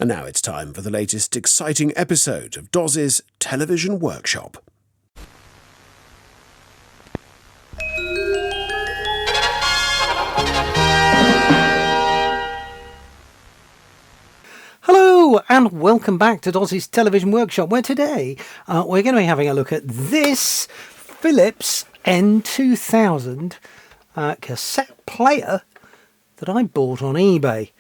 And now it's time for the latest exciting episode of Doz's Television Workshop. Hello and welcome back to Doz's Television Workshop, where today we're going to be having a look at this Philips N2000 cassette player that I bought on eBay.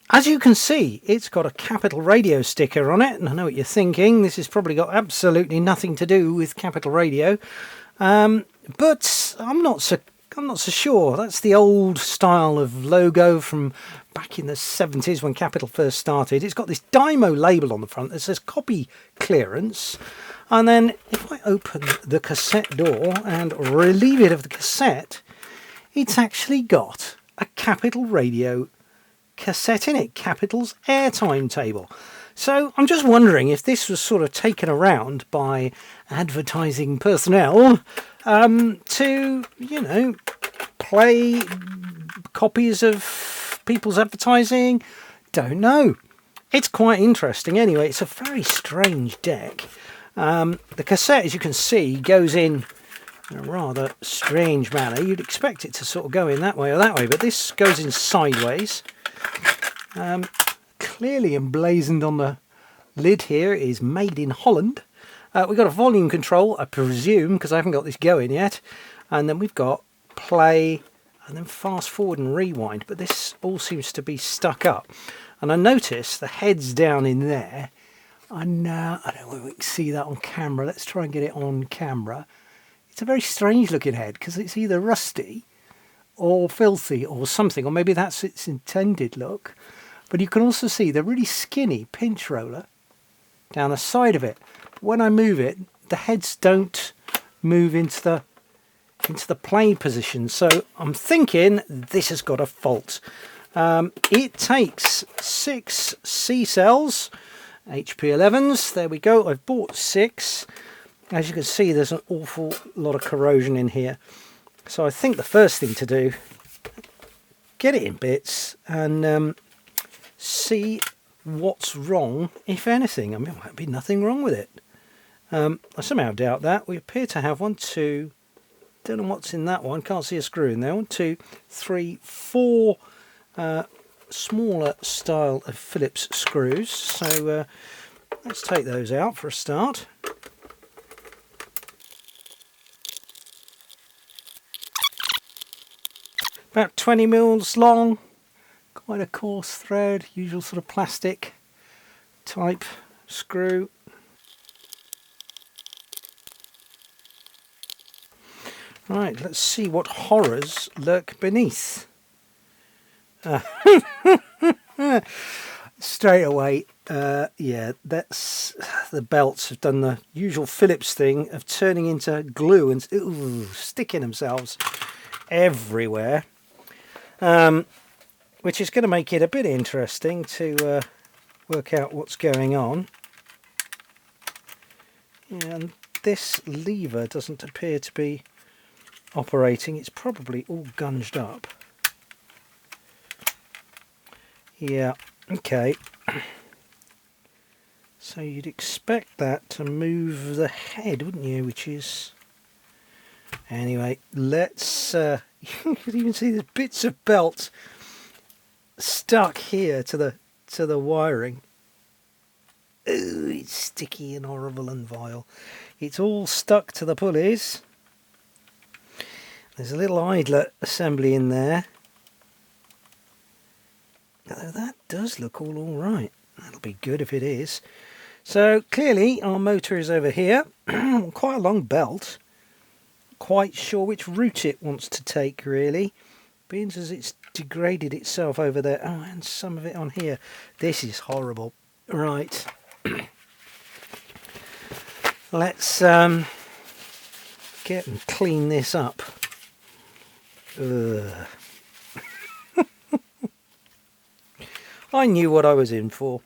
As you can see, it's got a Capital Radio sticker on it, and I know what you're thinking. This has probably got absolutely nothing to do with Capital Radio, but I'm not so sure. That's the old style of logo from back in the 70s when Capital first started. It's got this Dymo label on the front that says copy clearance. And then if I open the cassette door and relieve it of the cassette, it's actually got a Capital Radio cassette in it, Capital's airtime table. So I'm just wondering if this was sort of taken around by advertising personnel to, play copies of people's advertising. Don't know. It's quite interesting anyway. It's a very strange deck. The cassette, as you can see, goes in a rather strange manner. You'd expect it to sort of go in that way or that way, but this goes in sideways. Clearly emblazoned on the lid here is made in Holland. We've got a volume control, I presume, because I haven't got this going yet. And then we've got play and then fast forward and rewind. But this all seems to be stuck up. And I notice the head's down in there. And I don't know whether we can see that on camera. Let's try and get it on camera. It's a very strange looking head because it's either rusty or filthy or something. Or maybe that's its intended look. But you can also see the really skinny pinch roller down the side of it. When I move it, the heads don't move into the play position. So I'm thinking this has got a fault. It takes 6 C cells, HP11s. There we go. I've bought 6. As you can see, there's an awful lot of corrosion in here. So I think the first thing to do, get it in bits and see what's wrong, if anything. I mean, there might be nothing wrong with it. I somehow doubt that. We appear to have 1, 2, don't know what's in that one, can't see a screw in there. 1, 2, 3, 4 smaller style of Phillips screws. So let's take those out for a start. About 20 mils long, quite a coarse thread, usual sort of plastic type screw. Right, let's see what horrors lurk beneath. Straight away, yeah, that's the belts have done the usual Phillips thing of turning into glue and sticking themselves everywhere, which is going to make it a bit interesting to work out what's going on. And this lever doesn't appear to be operating. It's probably all gunged up. Yeah, okay. So you'd expect that to move the head, wouldn't you? Which is... Anyway, let's... you can even see there's bits of belt stuck here to the wiring. Ooh, it's sticky and horrible and vile. It's all stuck to the pulleys. There's a little idler assembly in there. Although that does look all right. That'll be good if it is. So clearly our motor is over here. Quite a long belt. Quite sure which route it wants to take really. Being as it's degraded itself over there. Oh, and some of it on here. This is horrible. Right. Let's get and clean this up. Ugh. I knew what I was in for.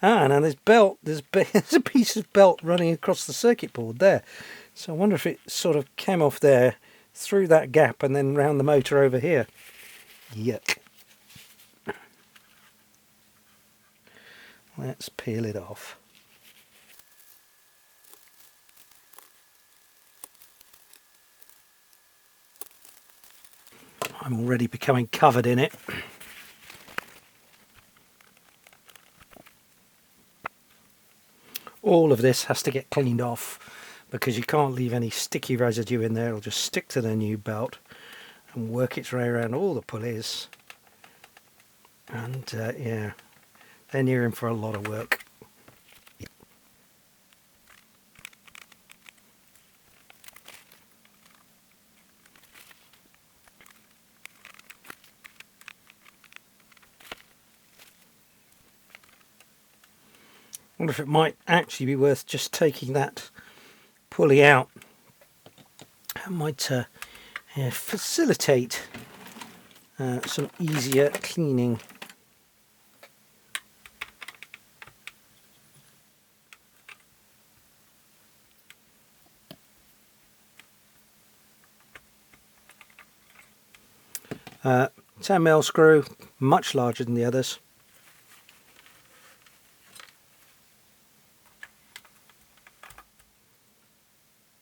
Ah, now there's belt. There's a piece of belt running across the circuit board there. So I wonder if it sort of came off there, through that gap, and then round the motor over here. Yuck. Let's peel it off. I'm already becoming covered in it. All of this has to get cleaned off because you can't leave any sticky residue in there. It'll just stick to the new belt and work its way around all the pulleys. And yeah, then you're in for a lot of work. I wonder if it might actually be worth just taking that pulley out. That might facilitate some easier cleaning. Uh, 10mm screw, much larger than the others.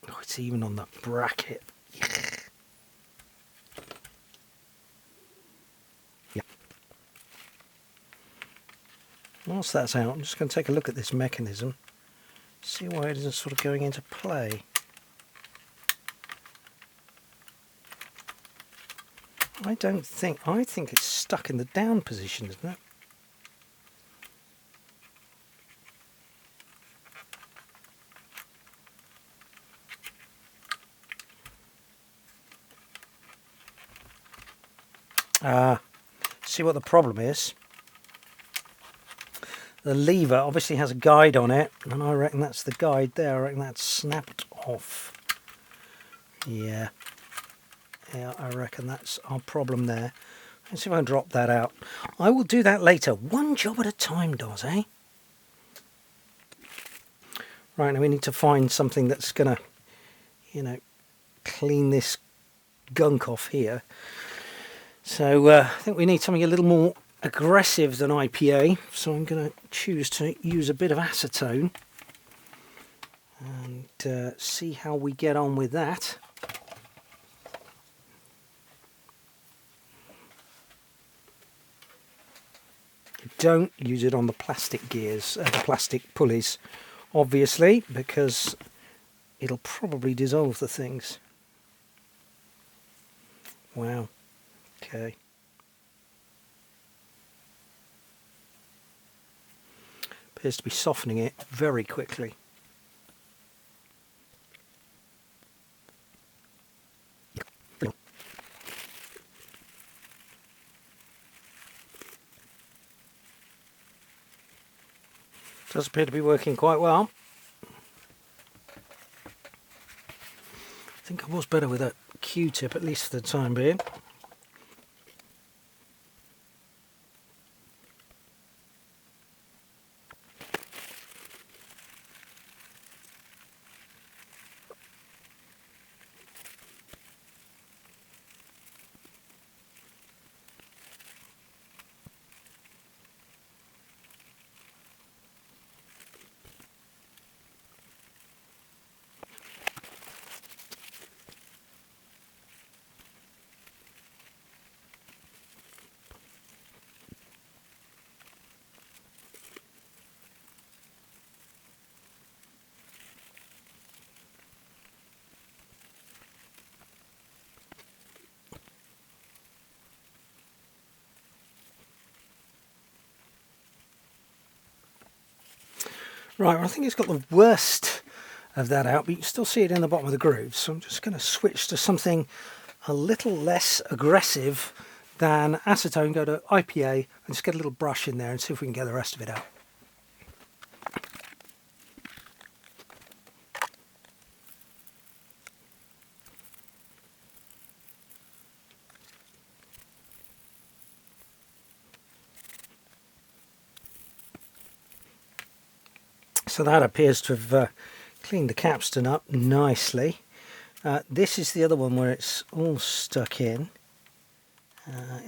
Oh, it's even on the bracket. Yeah. Whilst that's out, I'm just going to take a look at this mechanism, see why it isn't sort of going into play. I think it's stuck in the down position, isn't it? See what the problem is. The lever obviously has a guide on it, and I reckon that's the guide there. I reckon that's snapped off. Yeah, I reckon that's our problem there. Let's see if I can drop that out. I will do that later. One job at a time, Doz, eh? Right, now we need to find something that's going to, you know, clean this gunk off here. So I think we need something a little more aggressive than IPA. So I'm going to choose to use a bit of acetone and see how we get on with that. Don't use it on the plastic gears, the plastic pulleys, obviously, because it'll probably dissolve the things. Wow. Okay. Appears to be softening it very quickly. Does appear to be working quite well. I think I was better with a Q-tip, at least for the time being. Right, well, I think it's got the worst of that out, but you can still see it in the bottom of the groove. So I'm just going to switch to something a little less aggressive than acetone, go to IPA, and just get a little brush in there and see if we can get the rest of it out. So that appears to have cleaned the capstan up nicely. This is the other one where it's all stuck in.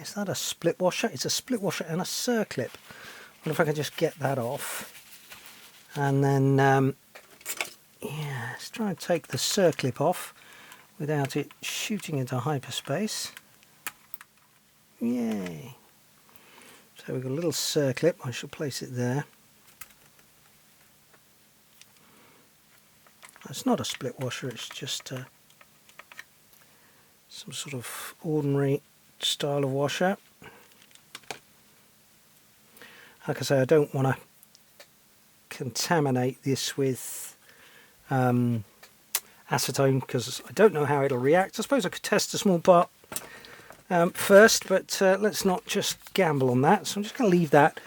Is that a split washer? It's a split washer and a circlip. I wonder if I can just get that off. And then, yeah, let's try and take the circlip off without it shooting into hyperspace. Yay! So we've got a little circlip. I shall place it there. It's not a split washer, it's just some sort of ordinary style of washer. Like I say, I don't want to contaminate this with acetone because I don't know how it'll react. I suppose I could test a small part first, but let's not just gamble on that. So I'm just going to leave that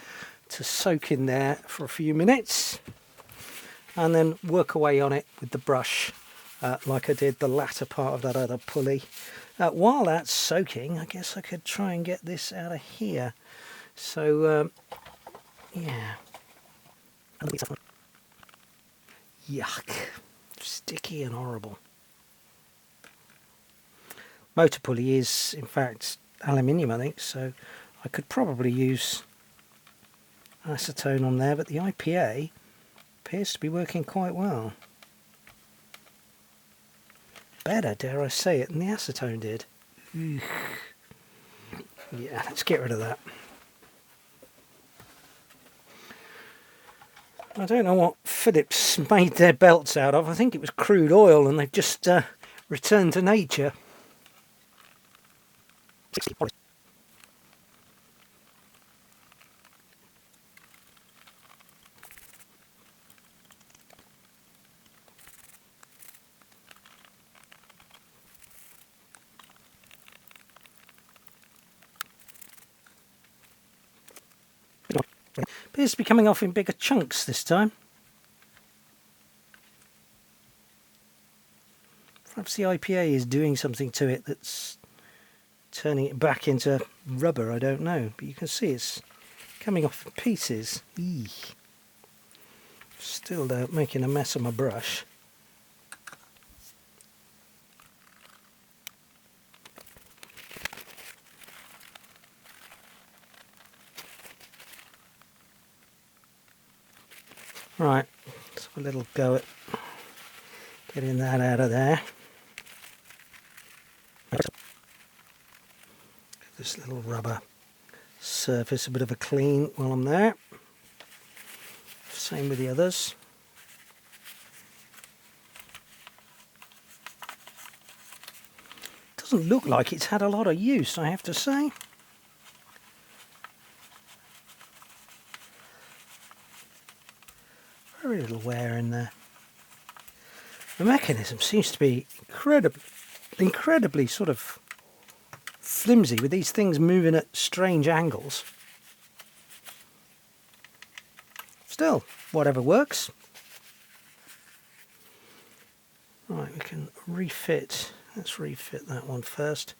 to soak in there for a few minutes and then work away on it with the brush like I did the latter part of that other pulley. While that's soaking, I guess I could try and get this out of here. So, yeah. Yuck. Sticky and horrible. Motor pulley is, in fact, aluminium, I think, so I could probably use acetone on there, but the IPA appears to be working quite well. Better, dare I say it, than the acetone did. Yeah, let's get rid of that. I don't know what Philips made their belts out of. I think it was crude oil and they've just returned to nature. Appears to be coming off in bigger chunks this time. Perhaps the IPA is doing something to it that's turning it back into rubber, I don't know. But you can see it's coming off in pieces. Eek. Still making a mess of my brush. Right, let's have a little go at getting that out of there. Give this little rubber surface a bit of a clean while I'm there. Same with the others. Doesn't look like it's had a lot of use, I have to say. Very little wear in there. The mechanism seems to be incredibly sort of flimsy with these things moving at strange angles. Still, whatever works. Right, we can refit. Let's refit that one first.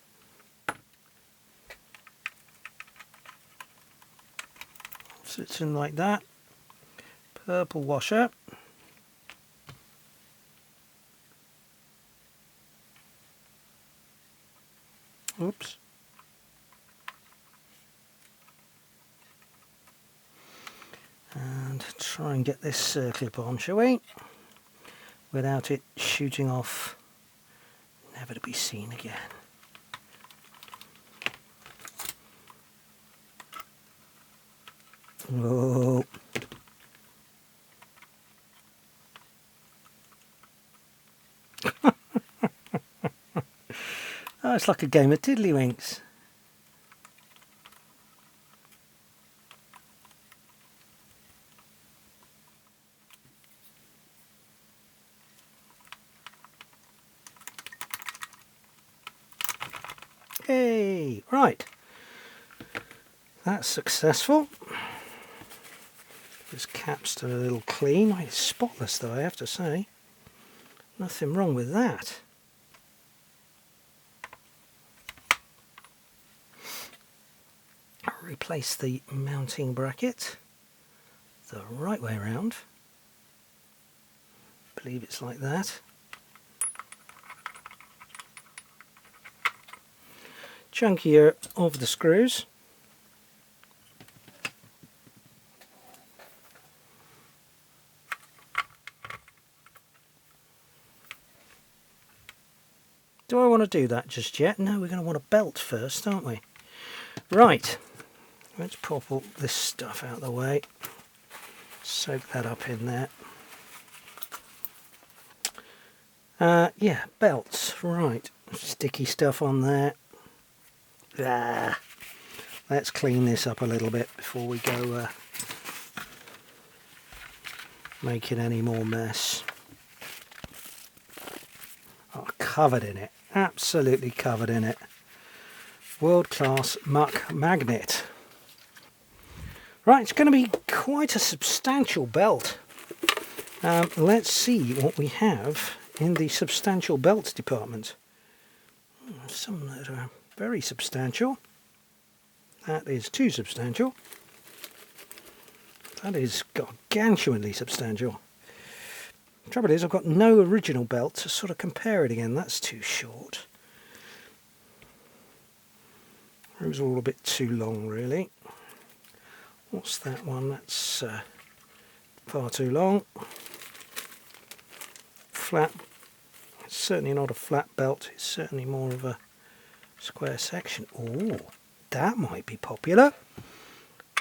Sits in like that. Purple washer. Oops. And try and get this circlip on, shall we? Without it shooting off, never to be seen again. Oh. Oh, it's like a game of tiddlywinks. Hey, right. That's successful. This cap's still a little clean. It's spotless though, I have to say. Nothing wrong with that. Replace the mounting bracket the right way around. believe it's like that. Chunkier of the screws. Do I want to do that just yet? No, we're going to want a belt first, aren't we? Right, let's pop all this stuff out of the way. Soak that up in there. Yeah, belts, right. Sticky stuff on there. Let's clean this up a little bit before we go making any more mess. Oh, covered in it. Absolutely covered in it. World-class muck magnet. Right, it's going to be quite a substantial belt. Let's see what we have in the substantial belts department. Some that are very substantial. That is too substantial. That is gargantuanly substantial. Trouble is, I've got no original belt to sort of compare it again. That's too short. It was all a bit too long, really. What's that one? That's far too long. Flat. It's certainly not a flat belt. It's certainly more of a square section. Oh, that might be popular.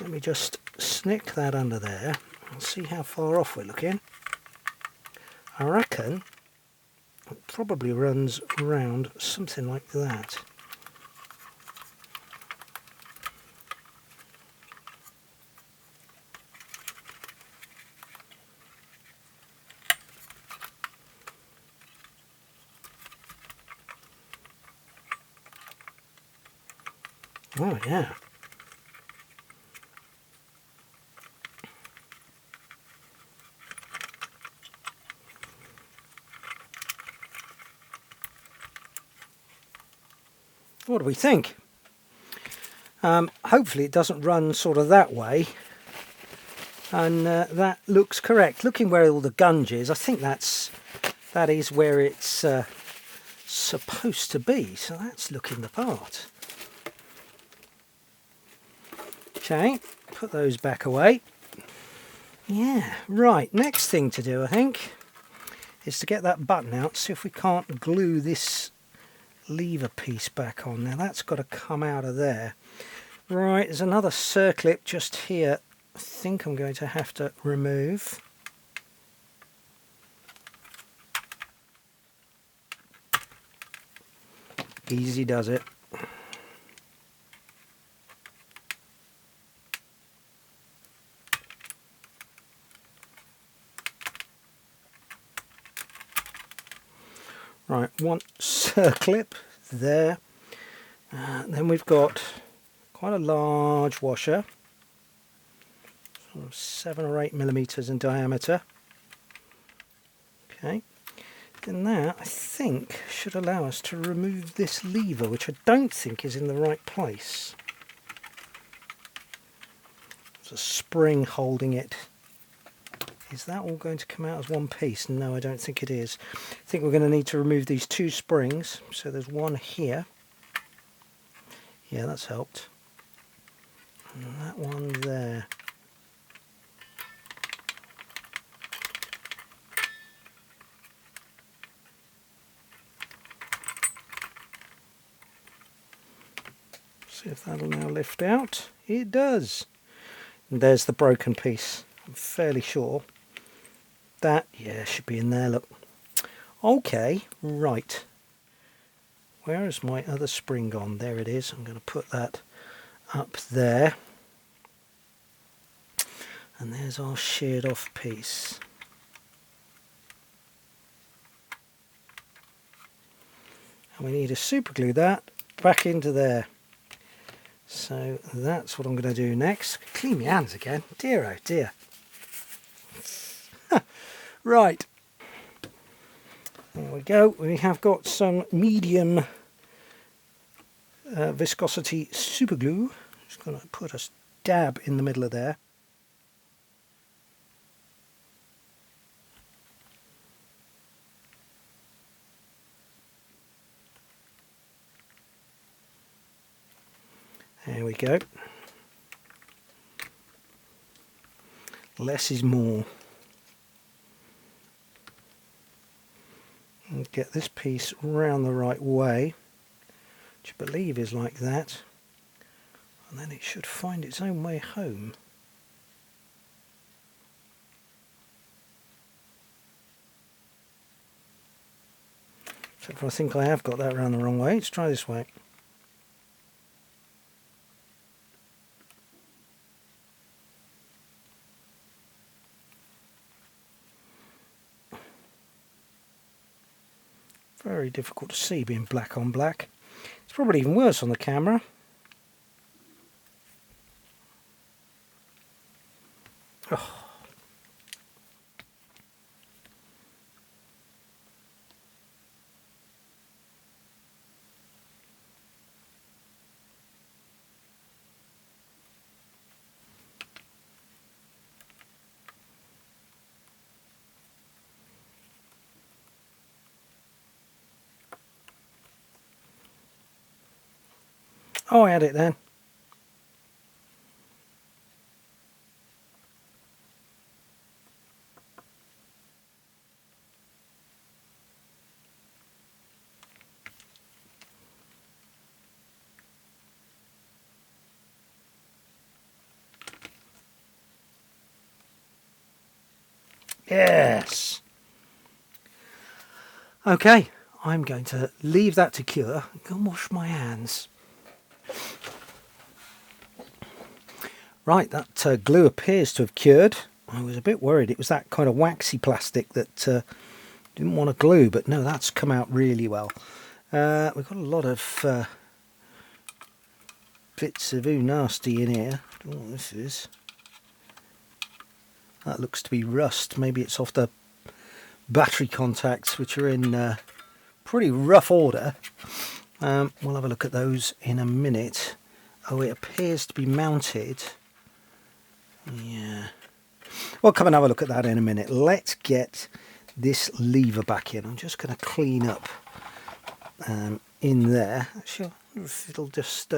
Let me just snick that under there and see how far off we're looking. I reckon it probably runs around something like that. Oh yeah. What do we think? Hopefully it doesn't run sort of that way, and that looks correct. Looking where all the gunge is, I think that is where it's supposed to be, so that's looking the part. Okay, put those back away. Yeah, right, next thing to do, I think, is to get that button out, see if we can't glue this lever piece back on. Now that's got to come out of there. Right, there's another circlip just here. I think I'm going to have to remove. Easy does it. Right, one circlip there. Then we've got quite a large washer, sort of 7 or 8 millimeters in diameter. Okay, then that I think should allow us to remove this lever, which I don't think is in the right place. There's a spring holding it. Is that all going to come out as one piece? No, I don't think it is. I think we're going to need to remove these 2 springs. So there's one here. Yeah, that's helped. And that one there. See if that'll now lift out. It does. And there's the broken piece. I'm fairly sure. That, yeah, should be in there, look. Okay, right. Where is my other spring gone? There it is. I'm going to put that up there. And there's our sheared off piece. And we need to super glue that back into there. So that's what I'm going to do next. Clean my hands again. Dear oh dear. Right. There we go. We have got some medium viscosity super glue. Just going to put a dab in the middle of there. There we go. Less is more. And get this piece round the right way, which I believe is like that, and then it should find its own way home. Except for I think I have got that round the wrong way. Let's try this way. Very difficult to see being black on black. It's probably even worse on the camera. Oh. Oh, I had it then. Yes. Okay, I'm going to leave that to cure and go and wash my hands. Right, that glue appears to have cured. I was a bit worried it was that kind of waxy plastic that didn't want to glue, but no, that's come out really well. We've got a lot of bits of nasty in here. I don't know what this is. That looks to be rust. Maybe it's off the battery contacts, which are in pretty rough order. We'll have a look at those in a minute. Oh, it appears to be mounted. Yeah. We'll come and have a look at that in a minute. Let's get this lever back in. I'm just going to clean up in there. Actually, I wonder if it'll just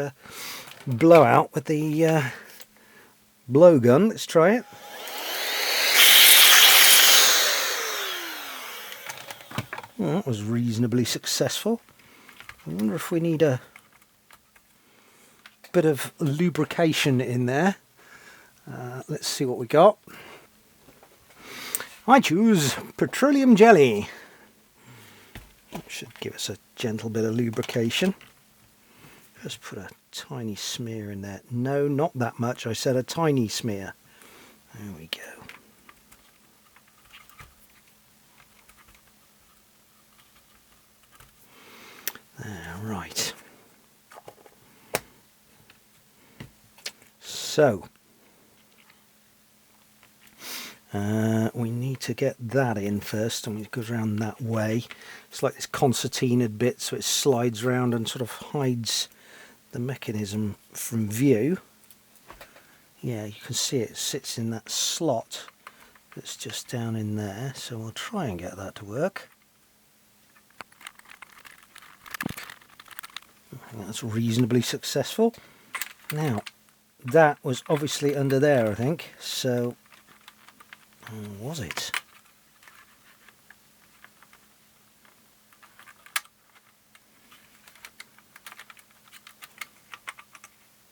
blow out with the blow gun. Let's try it. Well, that was reasonably successful. I wonder if we need a bit of lubrication in there. Let's see what we got. I choose petroleum jelly. That should give us a gentle bit of lubrication. Just put a tiny smear in there. No, not that much. I said a tiny smear. There we go. Right. So we need to get that in first, and it goes around that way. It's like this concertinaed bit, so it slides around and sort of hides the mechanism from view. Yeah, you can see it sits in that slot that's just down in there, so we'll try and get that to work. I think that's reasonably successful. Now, that was obviously under there, I think, so was it?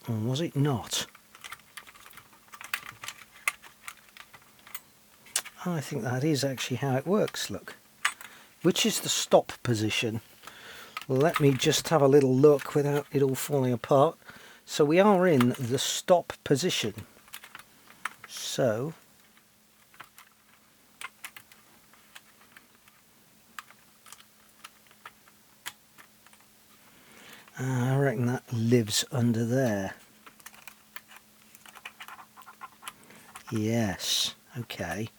Or was it not? I think that is actually how it works, look. Which is the stop position? Let me just have a little look without it all falling apart. So we are in the stop position. So I reckon that lives under there. Yes, okay.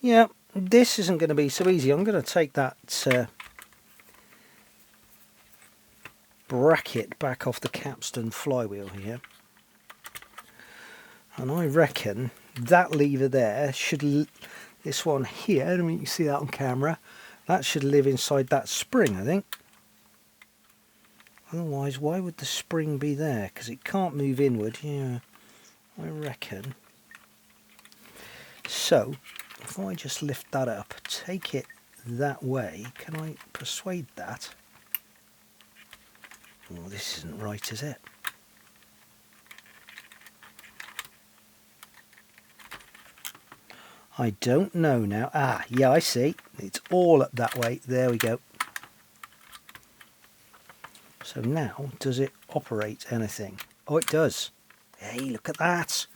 Yeah, this isn't going to be so easy. I'm going to take that bracket back off the capstan flywheel here. And I reckon that lever there should, this one here, I mean you can see that on camera, that should live inside that spring, I think. Otherwise, why would the spring be there? Because it can't move inward. Yeah, I reckon. So, if I just lift that up, take it that way, can I persuade that? Oh, this isn't right, is it? I don't know now. Ah, yeah, I see. It's all up that way. There we go. So now, does it operate anything? Oh, it does. Hey, look at that.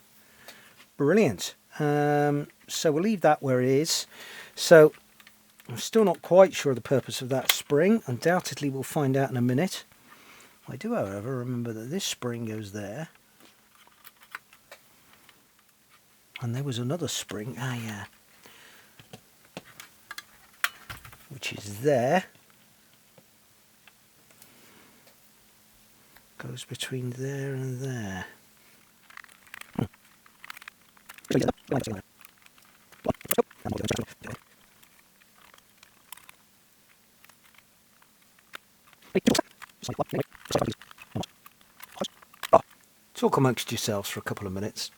Brilliant. So we'll leave that where it is. So I'm still not quite sure of the purpose of that spring. Undoubtedly we'll find out in a minute. I do, however, remember that this spring goes there. And there was another spring. Ah, yeah. Which is there. Goes between there and there. Talk amongst yourselves for a couple of minutes.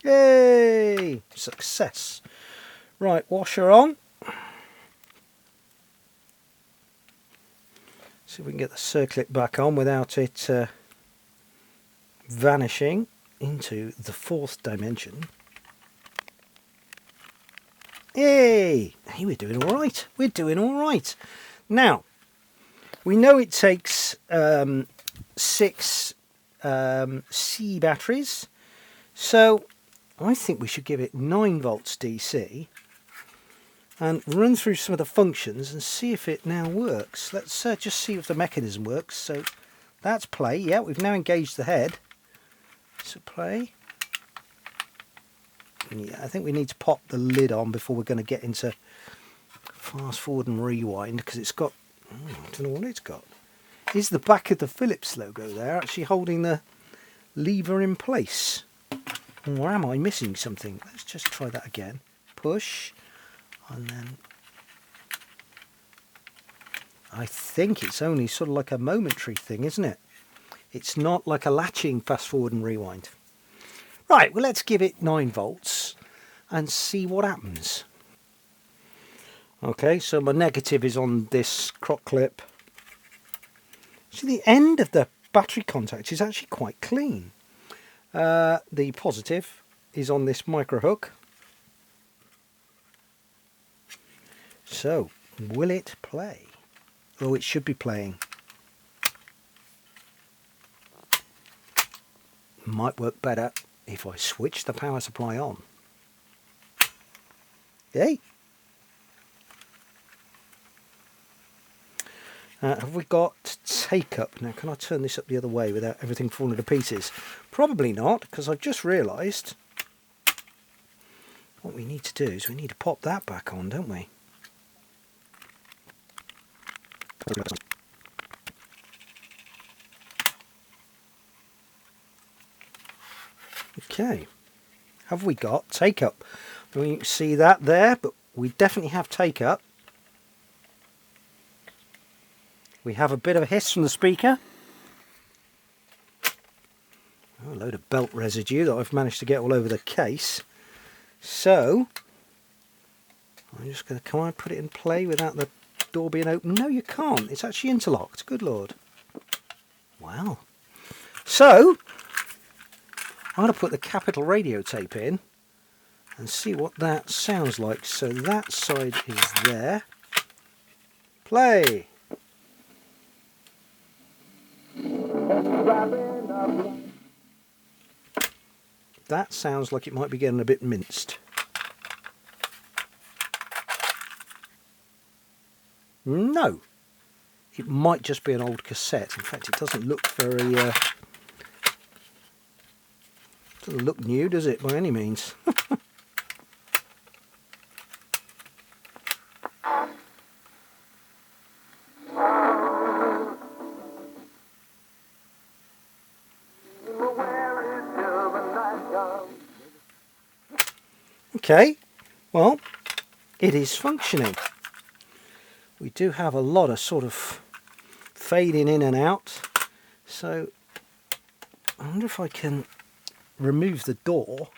Yay! Success. Right, washer on. See if we can get the circlip back on without it vanishing into the fourth dimension. Yay! Hey, we're doing all right. We're doing all right. Now, we know it takes 6 C batteries, so I think we should give it 9 volts DC and run through some of the functions and see if it now works. Let's just see if the mechanism works. So that's play. Yeah, we've now engaged the head. So play. Yeah, I think we need to pop the lid on before we're going to get into fast forward and rewind, because it's got, I don't know what it's got. Is the back of the Philips logo there actually holding the lever in place? Or am I missing something? Let's just try that again. Push, and then I think it's only sort of like a momentary thing, isn't it? It's not like a latching fast forward and rewind. Right, well, let's give it 9 volts and see what happens. Okay, so my negative is on this croc clip. See, the end of the battery contact is actually quite clean. The positive is on this micro hook. So, will it play? Oh, it should be playing. Might work better if I switch the power supply on. Yay! Have we got take up? Now, can I turn this up the other way without everything falling to pieces? Probably not, because I've just realised what we need to do is we need to pop that back on, don't we? Okay, have we got take up? We can see that there, but we definitely have take up. We have a bit of a hiss from the speaker. Oh, a load of belt residue that I've managed to get all over the case. So, I'm just going to, can I put it in play without the door being open? No, you can't. It's actually interlocked. Good Lord. Wow. So, I'm going to put the capital radio tape in and see what that sounds like. So that side is there. Play. That sounds like it might be getting a bit minced. No. It might just be an old cassette. In fact, it doesn't look very... doesn't look new, does it, by any means? Okay, well, it is functioning. We do have a lot of sort of fading in and out, so I wonder if I can remove the door.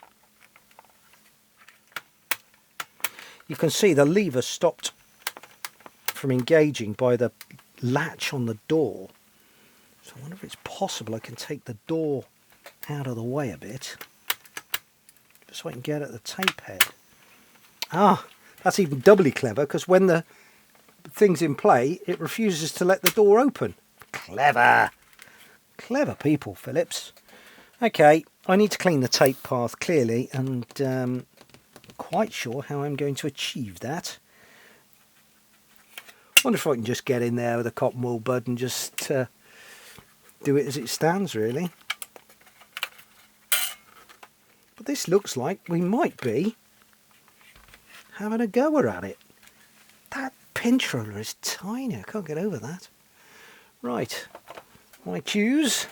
You can see the lever stopped from engaging by the latch on the door. So I wonder if it's possible I can take the door out of the way a bit, just so I can get at the tape head. Ah, that's even doubly clever, because when the thing's in play, it refuses to let the door open. Clever! Clever people, Phillips. Okay, I need to clean the tape path clearly, and quite sure how I'm going to achieve that. Wonder if I can just get in there with a cotton wool bud and just do it as it stands, really. But this looks like we might be having a goer at it. That pinch roller is tiny, I can't get over that. Right, I choose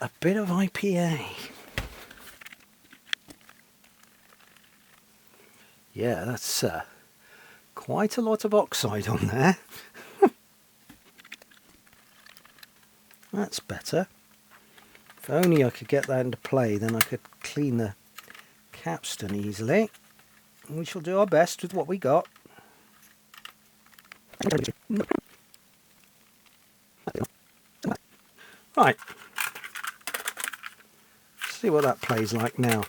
a bit of IPA. Yeah, that's quite a lot of oxide on there. That's better. If only I could get that into play, then I could clean the capstan easily. We shall do our best with what we got. Right. See what that plays like now.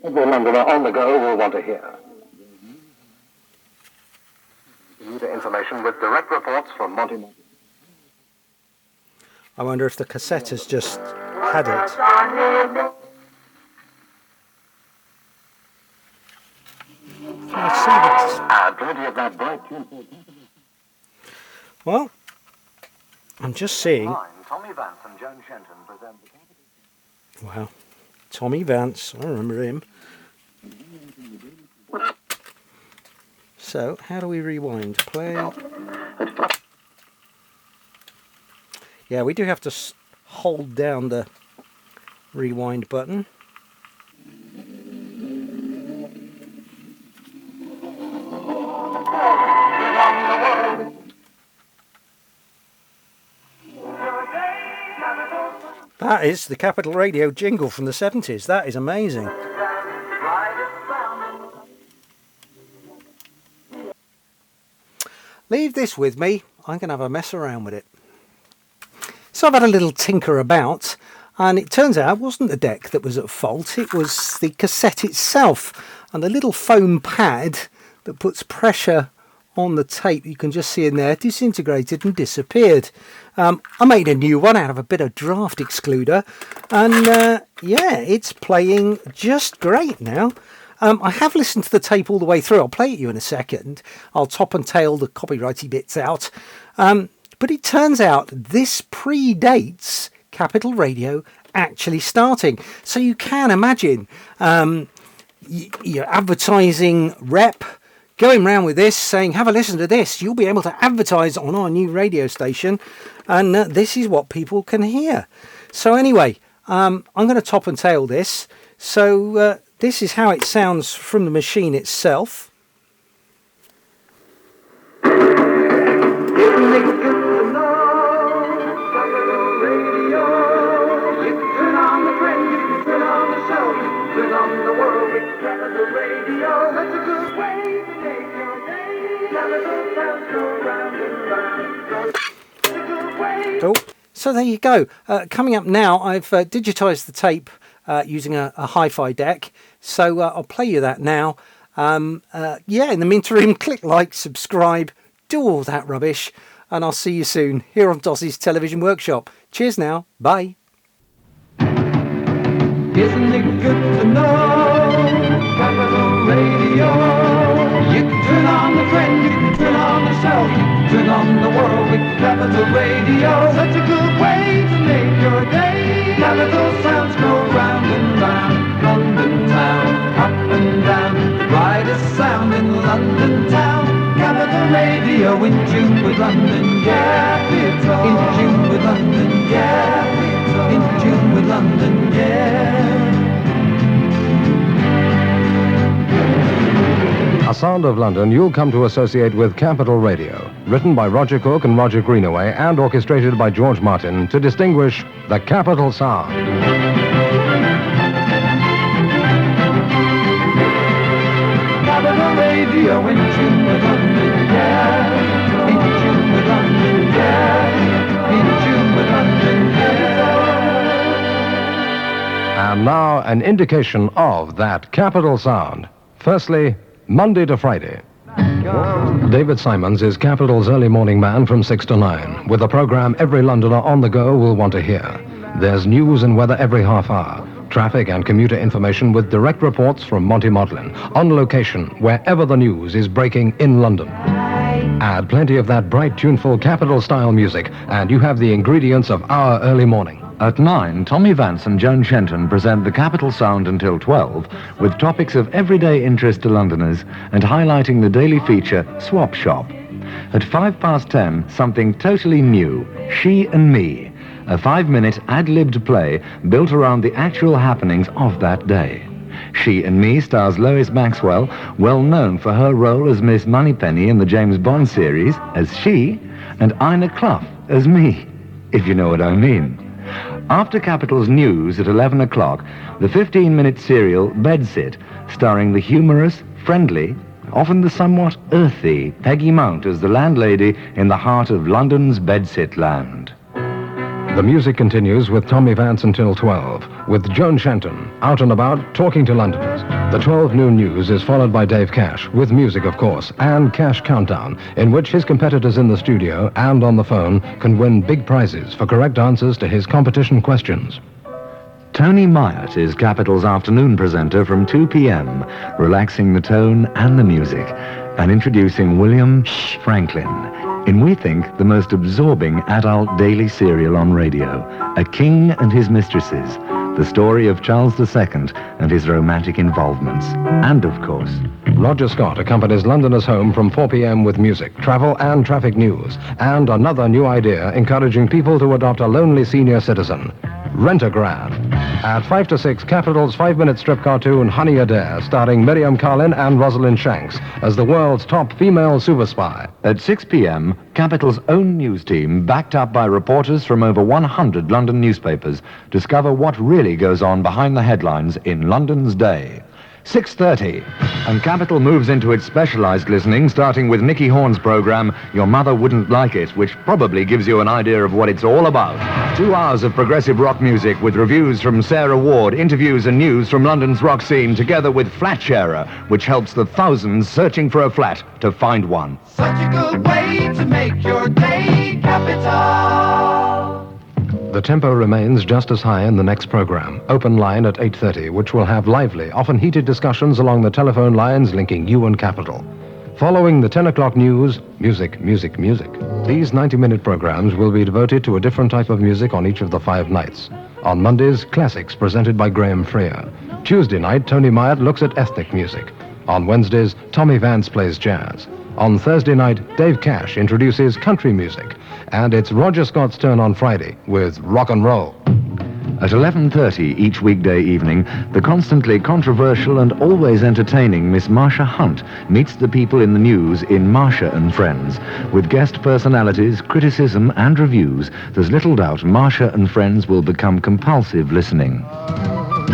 Every Londoner on the go will want to hear. The information with direct reports from Monty. I wonder if the cassette has just had it. Plenty of that bright tune. Well, I'm just seeing. Tommy Vance and Joan Shenton present the... Wow, Tommy Vance, I remember him. So, how do we rewind? Play. Yeah, we do have to hold down the rewind button. That is the Capital Radio jingle from the 70s. That is amazing. Leave this with me. I'm going to have a mess around with it. So I've had a little tinker about, and it turns out it wasn't the deck that was at fault. It was the cassette itself, and the little foam pad that puts pressure on the tape, you can just see in there, disintegrated and disappeared. I made a new one out of a bit of draft excluder, and yeah, it's playing just great now. I have listened to the tape all the way through. I'll play it you in a second. I'll top and tail the copyrighty bits out. But it turns out this predates Capital Radio actually starting. So you can imagine your advertising rep going around with this saying, have a listen to this. You'll be able to advertise on our new radio station. And this is what people can hear. So anyway, I'm going to top and tail this. So this is how it sounds from the machine itself. So there you go. Coming up now, I've digitised the tape using a hi-fi deck. So I'll play you that now. Yeah, in the interim, click like, subscribe, do all that rubbish. And I'll see you soon here on Doz's Television Workshop. Cheers now. Bye. Isn't it good to know Capital Radio? You can turn on the friend, you can turn on the show, you can turn on the world with Capital Radio. Such a good way to make your day. Capital sounds go round and round London town, up and down. The brightest sound in London town. Capital Radio in tune with London, yeah, it's all in tune with sound of London you'll come to associate with Capital Radio, written by Roger Cook and Roger Greenaway and orchestrated by George Martin to distinguish the Capital sound. Capital Radio, in tune with London, yeah. In tune with London, yeah. In tune with London, yeah. And now an indication of that Capital sound. Firstly, Monday to Friday. David Simons is Capital's early morning man from 6 to 9, with a program every Londoner on the go will want to hear. There's news and weather every half hour, traffic and commuter information with direct reports from Monty Modlin, on location wherever the news is breaking in London. Add plenty of that bright, tuneful Capital-style music, and you have the ingredients of our early morning. At 9, Tommy Vance and Joan Shenton present the Capital Sound until 12, with topics of everyday interest to Londoners and highlighting the daily feature Swap Shop. At 10:05, something totally new, She and Me, a 5-minute ad-libbed play built around the actual happenings of that day. She and Me stars Lois Maxwell, well known for her role as Miss Moneypenny in the James Bond series, as She, and Ina Clough as Me, if you know what I mean. After Capital's news at 11 o'clock, the 15-minute serial Bedsit, starring the humorous, friendly, often the somewhat earthy Peggy Mount as the landlady in the heart of London's Bedsit land. The music continues with Tommy Vance until 12, with Joan Shenton, out and about, talking to Londoners. The 12 noon news is followed by Dave Cash, with music, of course, and Cash Countdown, in which his competitors in the studio and on the phone can win big prizes for correct answers to his competition questions. Tony Myatt is Capital's afternoon presenter from 2 p.m., relaxing the tone and the music, and introducing William Franklin, in we think the most absorbing adult daily serial on radio, A King and His Mistresses, the story of Charles II and his romantic involvements. And, of course, Roger Scott accompanies Londoners home from 4 p.m. with music, travel and traffic news, and another new idea encouraging people to adopt a lonely senior citizen, Rent-A-Gran. At 5 to 6, Capital's 5-minute strip cartoon Honey Adair, starring Miriam Carlin and Rosalind Shanks as the world's top female super spy. At 6 p.m., Capital's own news team, backed up by reporters from over 100 London newspapers, discover what really goes on behind the headlines in London's day. 6:30, and Capital moves into its specialized listening, starting with Nicky Horn's program, Your Mother Wouldn't Like It, which probably gives you an idea of what it's all about. 2 hours of progressive rock music with reviews from Sarah Ward, interviews and news from London's rock scene, together with Flat Sharer, which helps the thousands searching for a flat to find one. Such a good way to make your day, Capital. The tempo remains just as high in the next program, Open Line at 8:30, which will have lively, often heated discussions along the telephone lines linking you and Capital. Following the 10 o'clock news, music, music, music. These 90-minute programs will be devoted to a different type of music on each of the 5 nights. On Mondays, classics presented by Graham Freer. Tuesday night, Tony Myatt looks at ethnic music. On Wednesdays, Tommy Vance plays jazz. On Thursday night, Dave Cash introduces country music. And it's Roger Scott's turn on Friday with rock and roll. At 11:30 each weekday evening, the constantly controversial and always entertaining Miss Marsha Hunt meets the people in the news in Marsha and Friends. With guest personalities, criticism and reviews, there's little doubt Marsha and Friends will become compulsive listening.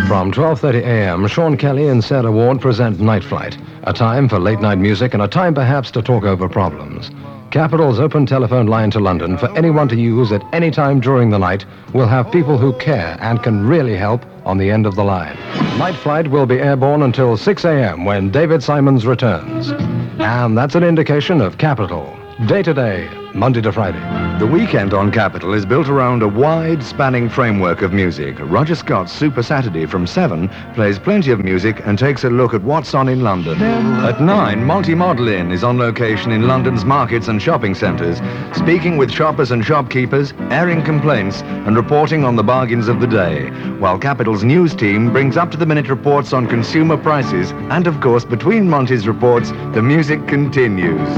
From 12:30 a.m., Sean Kelly and Sarah Ward present Night Flight, a time for late-night music and a time perhaps to talk over problems. Capital's open telephone line to London for anyone to use at any time during the night will have people who care and can really help on the end of the line. Night Flight will be airborne until 6 a.m. when David Simons returns. And that's an indication of Capital. Day to day, Monday to Friday. The weekend on Capital is built around a wide-spanning framework of music. Roger Scott's Super Saturday from 7 plays plenty of music and takes a look at what's on in London. At 9, Monty Modlin is on location in London's markets and shopping centres, speaking with shoppers and shopkeepers, airing complaints and reporting on the bargains of the day, while Capital's news team brings up-to-the-minute reports on consumer prices, and of course, between Monty's reports, the music continues.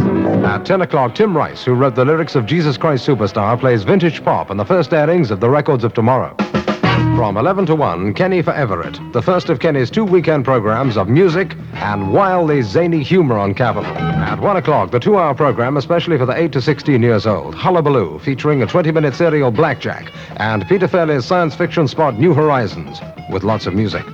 At 10 o'clock, Tim Rice, who wrote the lyrics of Jesus Christ Superstar, plays vintage pop and the first airings of The Records of Tomorrow. From 11 to 1, Kenny for Everett, the first of Kenny's 2 weekend programs of music and wildly zany humor on Capital. At 1 o'clock, the 2-hour program, especially for the 8 to 16 years old, Hullabaloo, featuring a 20-minute serial Blackjack, and Peter Fairley's science fiction spot New Horizons, with lots of music.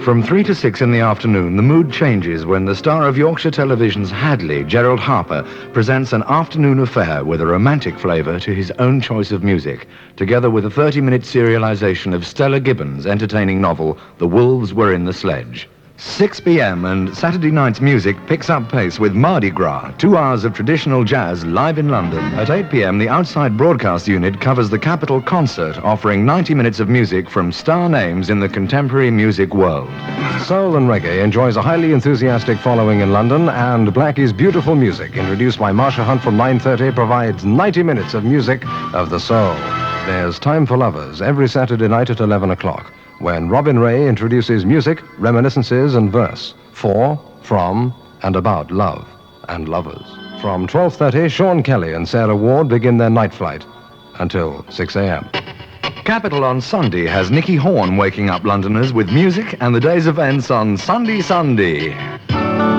From 3 to 6 in the afternoon, the mood changes when the star of Yorkshire Television's Hadley, Gerald Harper, presents an afternoon affair with a romantic flavour to his own choice of music, together with a 30-minute serialisation of Stella Gibbons' entertaining novel, The Wolves Were in the Sledge. 6 p.m. and Saturday night's music picks up pace with Mardi Gras, 2 hours of traditional jazz live in London. At 8 p.m, the outside broadcast unit covers the Capitol concert, offering 90 minutes of music from star names in the contemporary music world. Soul and reggae enjoys a highly enthusiastic following in London, and Blackie's Beautiful Music, introduced by Marsha Hunt from 9:30, provides 90 minutes of music of the soul. There's Time for Lovers every Saturday night at 11 o'clock. When Robin Ray introduces music, reminiscences and verse for, from and about love and lovers. From 12:30, Sean Kelly and Sarah Ward begin their night flight until 6 a.m. Capital on Sunday has Nicky Horn waking up Londoners with music and the day's events on Sunday.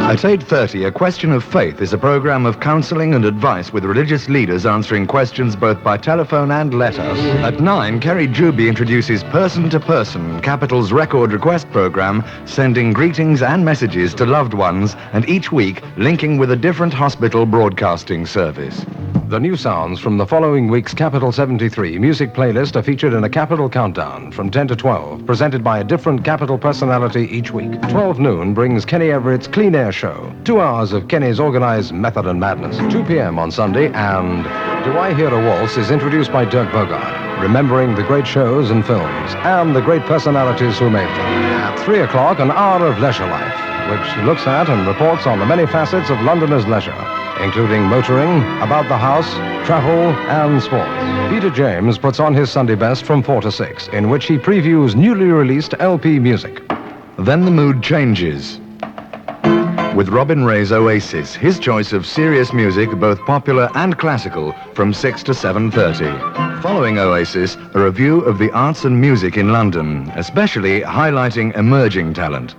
At 8:30, A Question of Faith is a program of counselling and advice with religious leaders answering questions both by telephone and letter. At 9, Kerry Juby introduces Person to Person, Capital's record request program, sending greetings and messages to loved ones, and each week linking with a different hospital broadcasting service. The new sounds from the following week's Capital 73 music playlist are featured in a Capital Countdown from 10 to 12, presented by a different Capital personality each week. 12 noon brings Kenny Everett's Clean Air Show, 2 hours of Kenny's organized method and madness. 2 p.m. on Sunday, and Do I Hear a Waltz is introduced by Dirk Bogard, remembering the great shows and films and the great personalities who made them. At 3 o'clock, an hour of leisure life, which looks at and reports on the many facets of Londoners' leisure, including motoring, about the house, travel, and sports. Peter James puts on his Sunday best from 4 to 6, in which he previews newly released LP music. Then the mood changes with Robin Ray's Oasis, his choice of serious music, both popular and classical, from 6 to 7:30. Following Oasis, a review of the arts and music in London, especially highlighting emerging talent.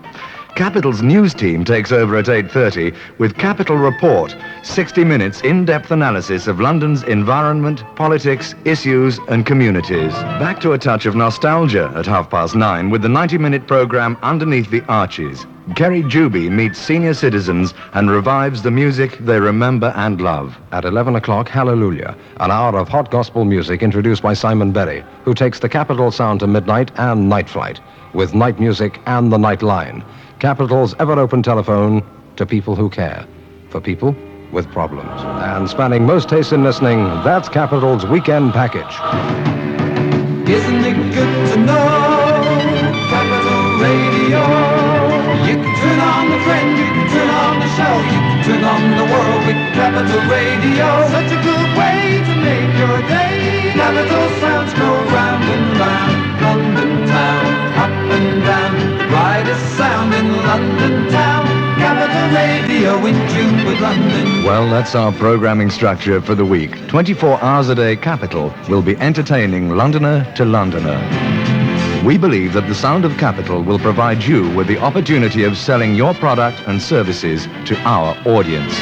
Capital's news team takes over at 8:30 with Capital Report, 60 minutes in-depth analysis of London's environment, politics, issues and communities. Back to a touch of nostalgia at 9:30 with the 90-minute program Underneath the Arches. Kerry Juby meets senior citizens and revives the music they remember and love. At 11 o'clock, Hallelujah, an hour of hot gospel music introduced by Simon Berry, who takes the Capital sound to midnight and night flight, with night music and the night line. Capital's ever-open telephone to people who care, for people with problems. And spanning most tastes in listening, that's Capital's weekend package. Isn't it good to know Capital Radio? You can turn on the friend, you can turn on the show, you can turn on the world with Capital Radio. Such a good way to make your day. Capital sounds go round and round London town, up and down, the brightest sound in London town. Capital Radio in tune with London. Well, that's our programming structure for the week. 24 hours a day, Capital will be entertaining Londoner to Londoner. We believe that the sound of Capital will provide you with the opportunity of selling your product and services to our audience.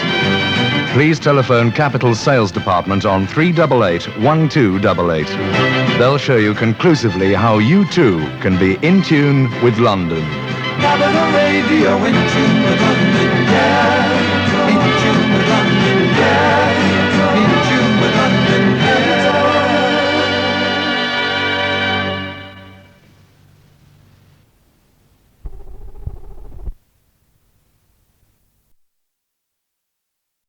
Please telephone Capital's sales department on 388-1288. They'll show you conclusively how you too can be in tune with London. Capital Radio in tune with London, yeah.